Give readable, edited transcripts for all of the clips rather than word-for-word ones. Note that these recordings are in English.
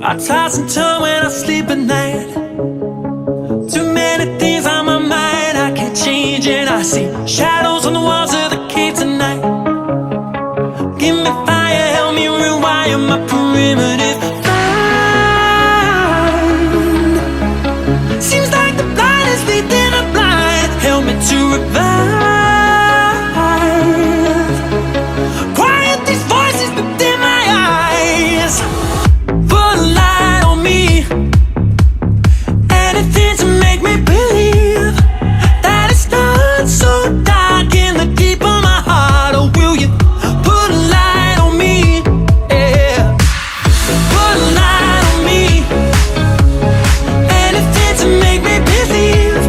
I toss and turn when I sleep at night. Too many things on my mind I can't change, and I see shadows on the walls of the cave tonight. Give me fire, help me rewire my perimeter. Fine. Seems like the blind is leading the blind. Help me to revive. Quiet these voices within my eyes. Put a light on me. Anything to make me believe that it's not so dark in the deep of my heart. Or will you put a light on me? Yeah. Put a light on me. Anything to make me believe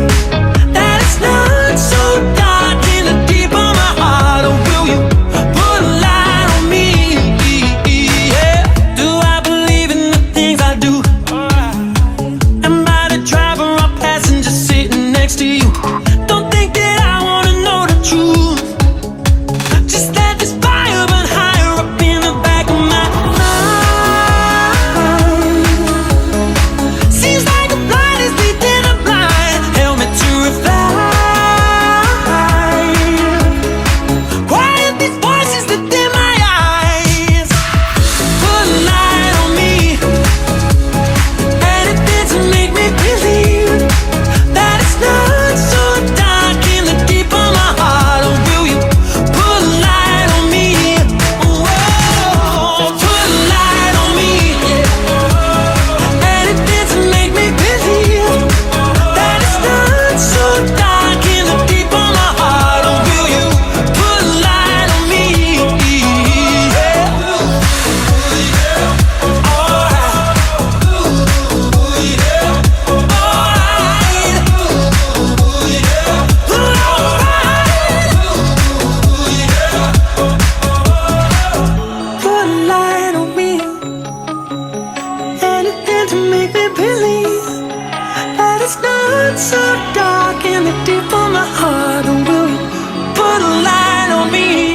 that it's not so dark in the deep of my heart. Or will you put a light on me? Yeah. Do I believe in the things I do? Am I the driver or passenger sitting next to you? Don't think that I wanna know the truth. Just let this fire burn higher up in the back of my mind. Seems like a blind is leading a blind. Help me to revive. Quiet these voices within my eyes. Put a light on me. Anything to make me believe that it's not so dark in the deep of my heart. Or will you put a light on me? Whoa, put a light on me. Anything to make me believe that it's not so dark in the deep of my heart. Or will you put a light on me? Put a light on me. Anything to make me believe that it's not so dark in the deep of my heart. Or will you put a light on me?